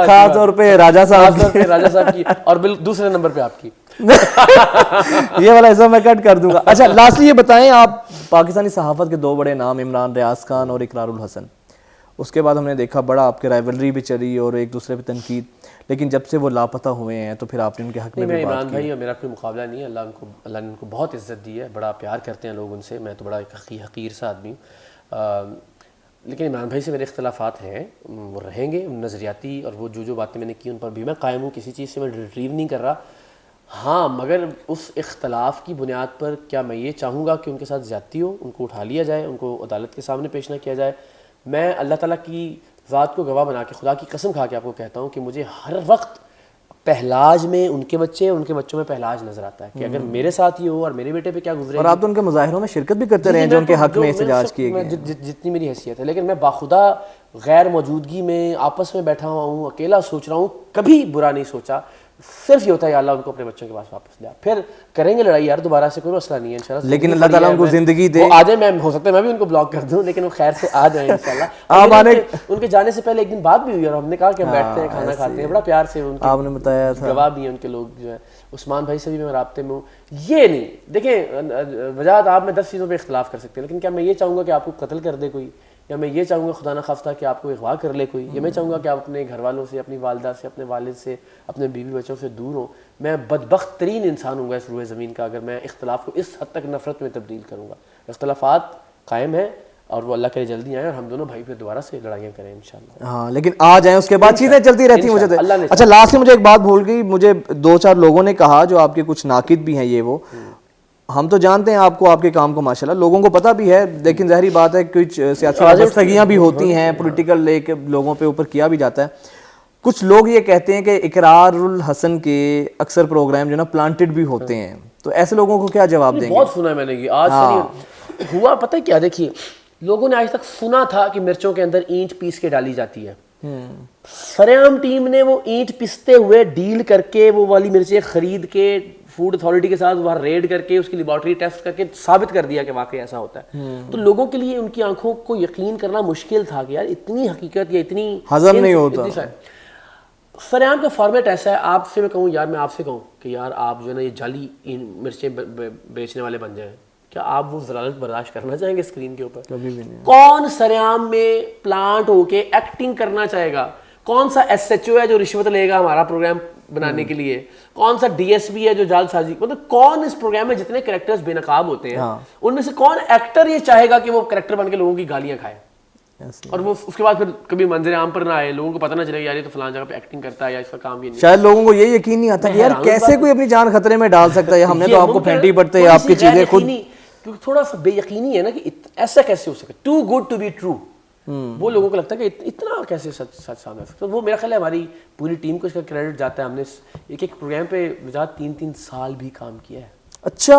خاص طور پہ راجہ صاحب کی اور دوسرے نمبر پہ آپ کی یہ والا حصہ میں کٹ کر دوں گا. اچھا لاسٹلی یہ بتائیں, آپ پاکستانی صحافت کے دو بڑے نام عمران ریاض خان اور اقرار الحسن, اس کے بعد ہم نے دیکھا بڑا آپ کے رائیولری بھی چلی اور ایک دوسرے پہ تنقید, لیکن جب سے وہ لاپتہ ہوئے ہیں تو پھر آپ نے ان کے حق میں بھی بات کی. عمران بھائی اور میرا کوئی مقابلہ نہیں ہے, اللہ نے ان کو بہت عزت دی ہے, بڑا پیار کرتے ہیں لوگ ان سے, میں تو بڑا ایک حقیر سا آدمی ہوں, لیکن عمران بھائی سے میرے اختلافات ہیں, وہ رہیں گے نظریاتی, اور وہ جو باتیں میں نے کی ان پر بھی میں قائم ہوں, کسی چیز سے میں ریٹریو نہیں کر رہا. ہاں مگر اس اختلاف کی بنیاد پر کیا میں یہ چاہوں گا کہ ان کے ساتھ زیادتی ہو, ان کو اٹھا لیا جائے, ان کو عدالت کے سامنے پیش نہ کیا جائے. میں اللہ تعالیٰ کی ذات کو گواہ بنا کے, خدا کی قسم کھا کے آپ کو کہتا ہوں کہ مجھے ہر وقت پہلاج میں ان کے بچے اور ان کے بچوں میں پہلاج نظر آتا ہے کہ اگر میرے ساتھ ہی ہو اور میرے بیٹے پہ کیا گزرے. اور آپ تو ان کے مظاہروں میں شرکت بھی کرتے رہے ہیں جو ان کے حق میں احتجاج کیے گئے, جتنی میری حیثیت ہے, لیکن میں باخدا غیر موجودگی میں آپس میں بیٹھا ہوا ہوں, اکیلا سوچ رہا ہوں, کبھی برا نہیں سوچا, صرف یہ ہوتا ہے یا اللہ ان کو اپنے بچوں کے پاس واپس لیا, پھر کریں گے لڑائی یار دوبارہ سے, کوئی مسئلہ نہیں ہے انشاءاللہ. لیکن اللہ تعالیٰ ان کو زندگی دے, آ جائے, میں ہو سکتا ہے میں بھی ان کو بلاک کر دوں, لیکن وہ خیر سے آ جائیں انشاءاللہ. ان کے جانے سے پہلے ایک دن بات بھی ہوئی اور ہم نے کہا کہ ہم بیٹھتے ہیں کھانا کھاتے ہیں, بڑا پیار سے آپ نے بتایا تھا, گواہ بھی ہیں ان کے لوگ جو ہے. عثمان بھائی سے بھی میں رابطے میں ہوں. یہ نہیں دیکھیں وجہات آپ میں 10 چیزوں پہ اختلاف کر سکتے ہیں, لیکن کیا میں یہ چاہوں گا کہ آپ کو قتل کر دے کوئی, یا میں یہ چاہوں گا خدا نہ خواستہ کہ آپ کو اغوا کر لے کوئی, یا میں چاہوں گا کہ آپ اپنے گھر والوں سے, اپنی والدہ سے, اپنے والد سے, اپنے بیوی بچوں سے دور ہوں. میں بدبخت ترین انسان ہوں گا اس روئے زمین کا اگر میں اختلاف کو اس حد تک نفرت میں تبدیل کروں گا. اختلافات قائم ہیں اور وہ اللہ کرے جلدی آئیں اور ہم دونوں بھائی پھر دوبارہ سے لڑائیاں کریں انشاءاللہ. ہاں لیکن آ جائیں, اس کے بعد چیزیں چلتی رہتی ہیں. مجھے اچھا لاسٹ میں مجھے ایک بات بھول گئی, مجھے 2-4 لوگوں نے کہا جو آپ کے کچھ ناقد بھی ہیں, یہ وہ ہم تو جانتے ہیں آپ کو, آپ کے کام کو ماشاءاللہ لوگوں کو پتہ بھی ہے, لیکن ظاہری بات ہے کچھ سیاسی وابستگیاں بھی ہوتی ہیں, پولیٹیکل ایک لوگوں پہ اوپر کیا بھی جاتا ہے. کچھ لوگ یہ کہتے ہیں کہ اقرار الحسن کے اکثر پروگرام جو نا پلانٹڈ بھی ہوتے ہیں, تو ایسے لوگوں کو کیا جواب دیں گے؟ بہت سنا ہے میں نے یہ آج ہوا, پتہ کیا, دیکھیے لوگوں نے آج تک سنا تھا کہ مرچوں کے اندر اینٹ پیس کے ڈالی جاتی ہے. سرعام ٹیم نے وہ اینٹ پستے ہوئے ڈیل کر کے وہ والی مرچیں خرید کے فوڈ اتھارٹی کے ساتھ وہاں ریڈ کر کے اس کی لیبارٹری ٹیسٹ کر کے ثابت کر دیا کہ واقعی ایسا ہوتا ہے. تو لوگوں کے لیے ان کی آنکھوں کو یقین کرنا مشکل تھا کہ یار اتنی حقیقت یا اتنی ہضم نہیں ہوتا. سرعام کا فارمیٹ ایسا ہے, آپ سے میں کہوں یار, میں آپ سے کہوں کہ یار آپ جو ہے نا یہ جعلی مرچیں بیچنے والے بن جائیں, کیا آپ وہ ضلالت برداشت کرنا چاہیں گے اسکرین کے اوپر؟ کبھی بھی نہیں. کون سرعام میں پلانٹ ہو کے ایکٹنگ کرنا چاہے گا؟ کون سا ایس ایچ او ہے جو رشوت لے گا ہمارا پروگرام بنانے کے لیے؟ کون سا ڈی ایس پی ہے جو جال سازی, مطلب کون اس پروگرام میں جتنے کریکٹرز بے نقاب ہوتے ہیں ان میں سے کون ایکٹر یہ چاہے گا کہ وہ کریکٹر بن کے لوگوں کی گالیاں کھائے اور وہ اس کے بعد پھر کبھی منظر عام پر نہ آئے, لوگوں کو پتہ نہ چلے یار یہ تو فلان جگہ پہ ایکٹنگ کرتا ہے یا اس کا کام یہ نہیں. شاید لوگوں کو یہ یقین نہیں آتا کہ یار کیسے کوئی اپنی جان خطرے میں ڈال سکتا ہے, ہم نے تو آپ کو پھینٹی پڑتے ہیں, آپ کی چیزیں خود, کیونکہ تھوڑا سا بے یقینی ہے نا کہ ایسا کیسے ہو سکتا, too good to be true, وہ لوگوں کو لگتا ہے کہ اتنا کیسے سچ سامنے آ سکتا. وہ میرا خیال ہے ہماری پوری ٹیم کو اس کا کریڈٹ جاتا ہے, ہم نے ایک ایک پروگرام پہ 3 سال بھی کام کیا ہے. اچھا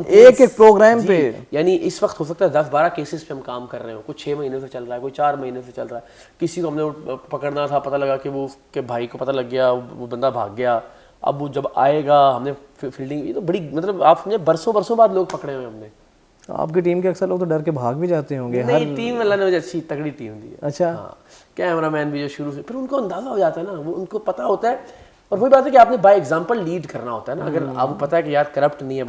ایک پروگرام پہ, یعنی اس وقت ہو سکتا ہے 10-12 کیسز پہ ہم کام کر رہے ہوں, کوئی 6 مہینے سے چل رہا ہے, کوئی 4 مہینے سے چل رہا ہے. کسی کو ہم نے پکڑنا تھا, پتہ لگا کہ وہ اس کے بھائی کو پتہ لگ گیا, وہ بندہ بھاگ گیا, اب وہ جب آئے گا ہم نے فیلڈنگ, یہ تو بڑی مطلب آپ سمجھے برسوں بعد لوگ پکڑے ہوئے ہم نے. آپ کی ٹیم کے اکثر لوگ تو ڈر کے بھاگ بھی جاتے ہوں گے. نہیں ٹیم اللہ نے مجھے اچھی تگڑی ٹیم دی ہے. اچھا کیمرہ مین بھی جو شروع سے, پھر ان کو اندازہ ہو جاتا ہے نا, وہ ان کو پتہ ہوتا ہے. اور وہی بات ہے کہ آپ نے بائی ایگزامپل لیڈ کرنا ہوتا ہے نا. اگر آپ کو پتہ ہے کہ یار کرپٹ نہیں ہے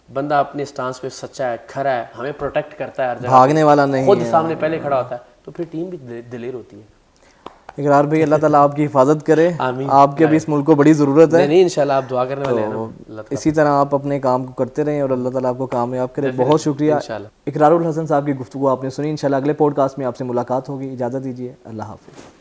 بندہ اپنے سٹانس پہ سچا ہے, کھرا ہے, ہمیں پروٹیکٹ کرتا ہے ہر جگہ, بھاگنے والا نہیں, خود سامنے پہلے کھڑا ہوتا ہے, تو پھر ٹیم بھی دلیر ہوتی ہے. اقرار بھائی اللہ تعالیٰ آپ کی حفاظت کرے, آپ کے بھی اس ملک کو بڑی ضرورت ہے. نہیں انشاءاللہ آپ دعا کرنے والے ہیں, اسی طرح آپ اپنے کام کو کرتے رہیں اور اللہ تعالیٰ آپ کو کامیاب کرے. بہت شکریہ. اقرار الحسن صاحب کی گفتگو آپ نے سنی. انشاءاللہ اگلے پوڈ کاسٹ میں آپ سے ملاقات ہوگی. اجازت دیجیے, اللہ حافظ.